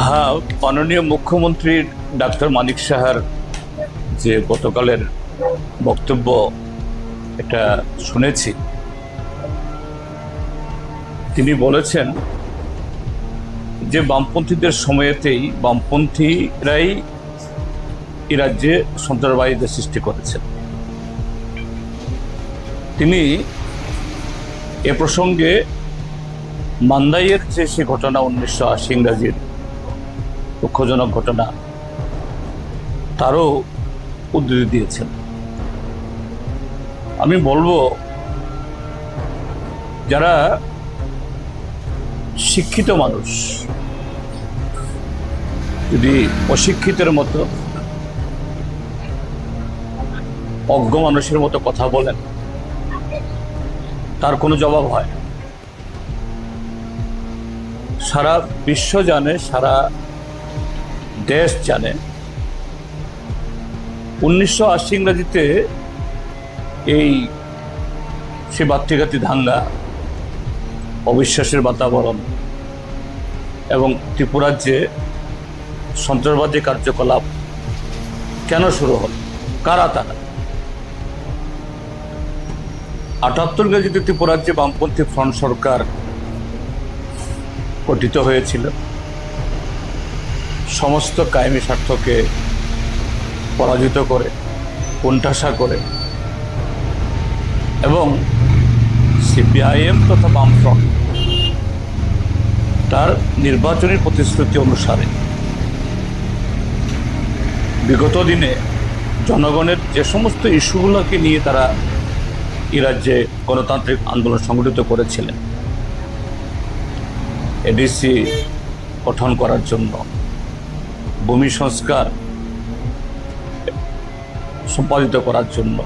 হ্যাঁ, মাননীয় মুখ্যমন্ত্রী ডাক্তার মানিক সাহার যে গতকালের বক্তব্য এটা শুনেছি। তিনি বলেছেন যে বামপন্থীদের সময়েতেই বামপন্থীরাই এই রাজ্যে সন্ত্রাসবাদীদের সৃষ্টি করেছেন। তিনি এ প্রসঙ্গে মান্দাইয়ের যে সে ঘটনা 1980 ইংরাজির দুঃখজনক ঘটনা তারও উদ্ধৃতি দিয়েছেন। আমি বলবো, যারা শিক্ষিত মানুষ যদি অশিক্ষিতের মতো অজ্ঞ মানুষের মতো কথা বলেন, তার কোনো জবাব হয় না। সারা বিশ্ব জানে, সারা দেশ জানে 1980 ইংরাজিতে এই সে বাত্রিঘাতী দাঙ্গা, অবিশ্বাসের বাতাবরণ এবং ত্রিপুরার যে সন্ত্রাসবাদী কার্যকলাপ কেন শুরু হল, কারা তারা? 78 ইংরেজিতে ত্রিপুরার যে বামপন্থী ফ্রন্ট সরকার গঠিত হয়েছিল, সমস্ত কায়েমি স্বার্থকে পরাজিত করে, কোণঠাসা করে এবং সিপিআইএম তথা বামফ্রন্ট তার নির্বাচনী প্রতিশ্রুতি অনুসারে বিগত দিনে জনগণের যে সমস্ত ইস্যুগুলোকে নিয়ে তারা এই রাজ্যে গণতান্ত্রিক আন্দোলন সংগঠিত করেছিলেন, এডিসি গঠন করার জন্য, ভূমি সংস্কার সম্পাদিত করার জন্য,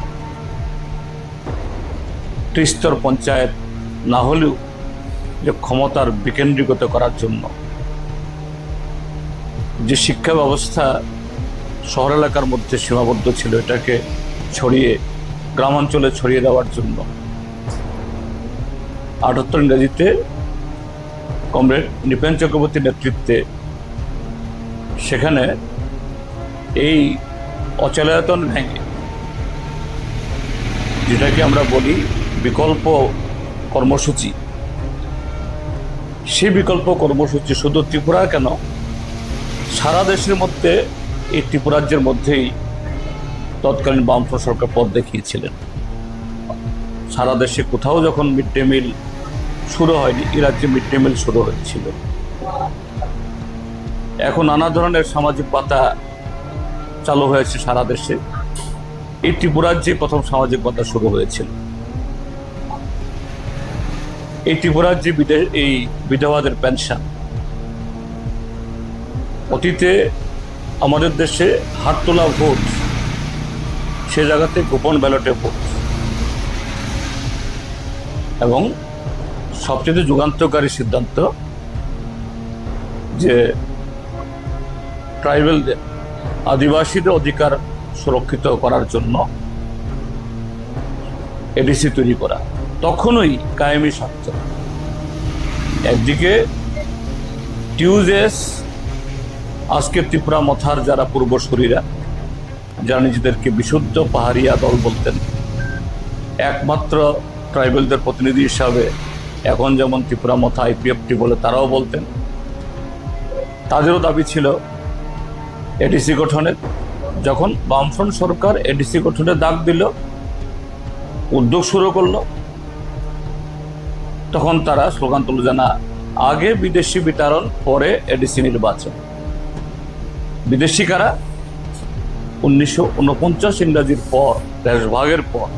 ত্রিস্তর পঞ্চায়েত না হলেও যে ক্ষমতার বিকেন্দ্রীকৃত করার জন্য, যে শিক্ষা ব্যবস্থা শহর এলাকার মধ্যে সীমাবদ্ধ ছিল এটাকে ছড়িয়ে গ্রামাঞ্চলে ছড়িয়ে দেওয়ার জন্য 78 ইংরেজিতে কমরেড নৃপেন চক্রবর্তীর নেতৃত্বে সেখানে এই অচলায়তন ভেঙে, যেটাকে আমরা বলি বিকল্প কর্মসূচি, সেই বিকল্প কর্মসূচি শুধু ত্রিপুরা কেন, সারা দেশের মধ্যে এই ত্রিপুরাজ্যের মধ্যেই তৎকালীন বামফ্রন্ট সরকার পথ দেখিয়েছিলেন। সারা দেশে কোথাও যখন মিড ডে মিল শুরু হয়নি, এই রাজ্যে মিড ডে মিল শুরু হয়েছিল। এখন নানা ধরনের সামাজিক পাতা চালু হয়েছে সারা দেশে। এই ত্রিপুরাজ্যে প্রথম সামাজিক পাতা শুরু হয়েছিল। এই ত্রিপুরাজ্যে এই বিধবাদের পেনশন, অতীতে আমাদের দেশে হাত তোলা ভোট, সে জায়গাতে গোপন ব্যালটে ভোট, এবং সবচেয়ে যুগান্তকারী সিদ্ধান্ত যে ট্রাইবেলদের, আদিবাসীদের অধিকার সুরক্ষিত করার জন্য এডিসি তৈরি করা। তখনই কায়েমি স্বার্থ, একদিকে টিউজেস, আজকে ত্রিপুরা মথার যারা পূর্বসূরীরা, যারা নিজেদেরকে বিশুদ্ধ পাহাড়িয়া দল বলতেন, একমাত্র ট্রাইবেলদের প্রতিনিধি হিসাবে এখন যেমন ত্রিপুরা মথা আইপিএফটি বলে তারাও বলতেন, তাদেরও দাবি ছিল এডিসি গঠনের। যখন বামফ্রন্ট সরকার এডিসি গঠনের ডাক দিল, উদ্যোগ শুরু করলো, তখন তারা স্লোগান তুলে যে না, আগে বিদেশি বিতরণ, পরে এডিসি নির্বাচন। বিদেশি কারা? 1949 ইংরাজির পর, দেশভাগের পর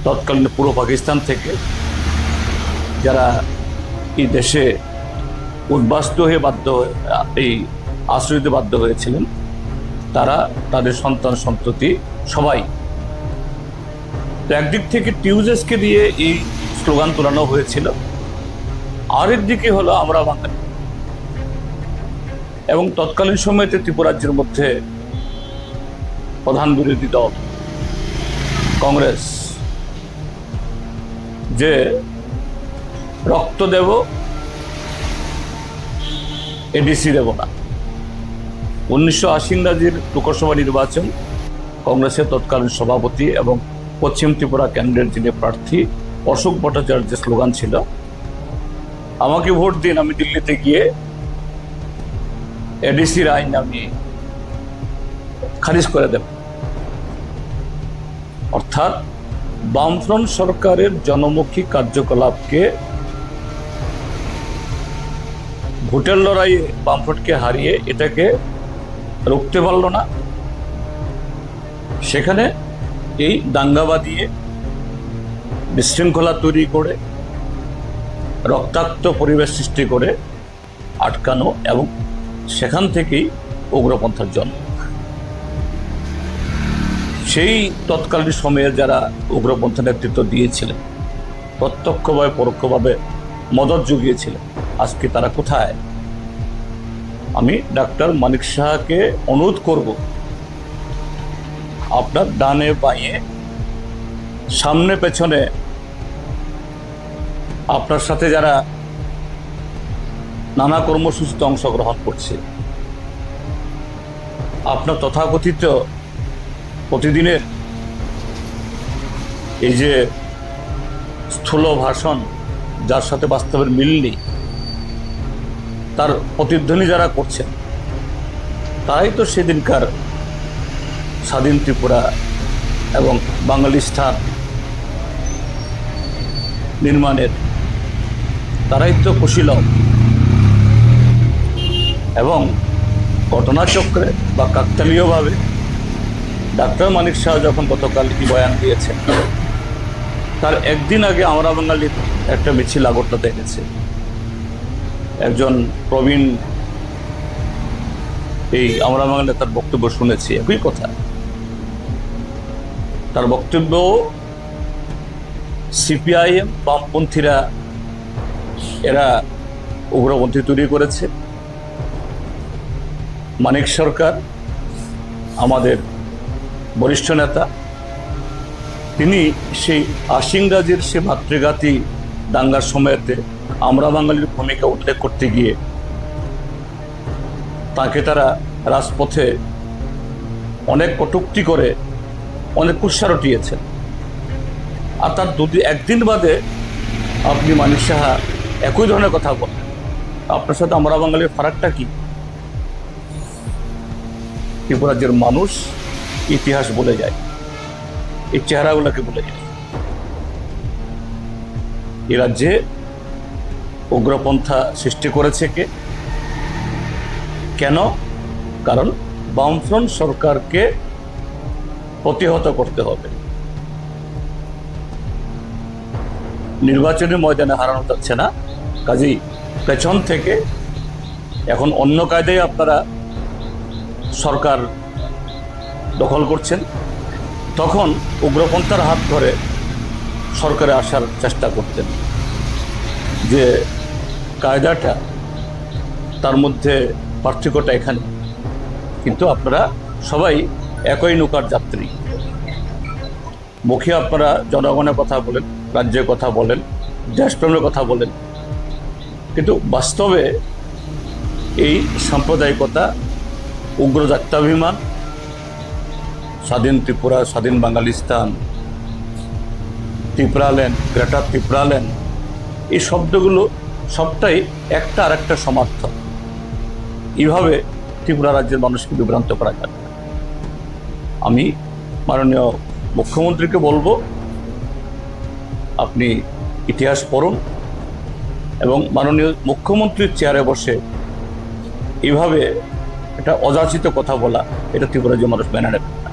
তৎকালীন পূর্ব পাকিস্তান থেকে যারা এই দেশে উদ্বাস্তু হয়ে এই আশ্রয় দিতে বাধ্য হয়েছিলেন, তারা, তাদের সন্তান সন্ততি সবাই। তো একদিক থেকে টিউজেসকে দিয়ে এই স্লোগান তোলানো হয়েছিল, আরেক দিকে হলো আমরা বাঙালি। এবং তৎকালীন সময়তে ত্রিপুরাজ্যের মধ্যে প্রধান বিরোধী দল কংগ্রেস যে রক্ত দেব এডিসি দেব না। 1980 ইংরাজির লোকসভা নির্বাচন কংগ্রেসের তৎকালীন সভাপতি এবং পশ্চিম ত্রিপুরা কেন্দ্রের যিনি প্রার্থী অশোক ভট্টাচার্যের স্লোগান ছিল, আমাকে ভোট দিন, আমি দিল্লিতে গিয়ে এডিসির আইন আমি খারিজ করে দেব। অর্থাৎ বামফ্রন্ট সরকারের জনমুখী কার্যকলাপকে ভোটের লড়াইয়ে বামফ্রন্টকে হারিয়ে এটাকে রুখতে পারল না। সেখানে এই দাঙ্গা বাঁধিয়ে বিশৃঙ্খলা তৈরি করে রক্তাক্ত পরিবেশ সৃষ্টি করে আটকানো এবং সেখান থেকেই উগ্রপন্থার জন্ম। সেই তৎকালীন সময়ে যারা উগ্রপন্থা নেতৃত্ব দিয়েছিলেন, প্রত্যক্ষভাবে পরোক্ষভাবে মদত জুগিয়েছিলেন, আজকে তারা কোথায়? আমি ডাক্তার মানিক সাহাকে অনুরোধ করব, আপনার ডানে বাঁয়ে সামনে পেছনে আপনার সাথে যারা নানা কর্মসূচিতে অংশগ্রহণ করছে, আপনার তথাকথিত প্রতিদিনের এই যে স্থূল ভাষণ, যার সাথে বাস্তবের মিল নেই, তার প্রতিধ্বনি যারা করছেন, তারাই তো সেদিনকার স্বাধীন ত্রিপুরা এবং বাঙালিস্তান নির্মাণের তারাই তো কুশীলব। এবং ঘটনাচক্রে বা কাকতালীয়ভাবে ডাক্তার মানিক শাহ যখন গতকাল কি বয়ান দিয়েছেন, তার একদিন আগে আমরা বাঙালির একটা মিছিল আগরতলাতে গেছে। একজন প্রবীণ এই আমরা বাঙালি তার বক্তব্য শুনেছি, একই কথা। তার বক্তব্য সিপিআইএম বামপন্থীরা এরা উগ্রপন্থী তৈরি করেছে। মানিক সরকার আমাদের বরিষ্ঠ নেতা, তিনি সেই 80 ইংরাজির সে ভাতৃঘাতী দাঙ্গার সময়তে আমরা বাঙালির ভূমিকা উল্লেখ করতে গিয়ে তাকে তারা রাজপথে অনেক কটূক্তি করে অনেক কুৎসা রটিয়েছেন। আর তার একদিন বাদে আপনি মানিক সাহা একই ধরনের কথা বলেন। আপনার সাথে আমরা বাঙালির ফারাকটা কি? ত্রিপুরা রাজ্যের মানুষ ইতিহাস বলে যায়, এই চেহারাগুলোকে বলে যায়। এ রাজ্যে উগ্রপন্থা সৃষ্টি করেছে কে? কেন? কারণ বামফ্রন্ট সরকারকে প্রতিহত করতে হবে। নির্বাচনী ময়দানে হারানো যাচ্ছে না, কাজেই পেছন থেকে এখন অন্য কায়দায় আপনারা সরকার দখল করছেন। তখন উগ্রপন্থার হাত ধরে সরকারে আসার চেষ্টা করতেন, যে কায়দাটা তার মধ্যে পার্থক্যটা এখানে। কিন্তু আপনারা সবাই একই নৌকার যাত্রী। মুখে আপনারা জনগণের কথা বলেন, রাজ্যের কথা বলেন, দেশপ্রেমের কথা বলেন, কিন্তু বাস্তবে এই সাম্প্রদায়িকতা, উগ্র জাত্যাভিমান, স্বাধীন ত্রিপুরা, স্বাধীন বাঙালিস্তান, ত্রিপুরাল্যান্ড, গ্রেটার ত্রিপুরাল্যান্ড, এই শব্দগুলো সবটাই একটা আর একটা সমার্থক। এইভাবে ত্রিপুরা রাজ্যের মানুষকে বিভ্রান্ত করা যাবে না। আমি মাননীয় মুখ্যমন্ত্রীকে বলবো, আপনি ইতিহাস পড়ুন এবং মাননীয় মুখ্যমন্ত্রীর চেয়ারে বসে এইভাবে একটা অযাচিত কথা বলা, এটা ত্রিপুরা রাজ্যের মানুষ মেনে নেবে না।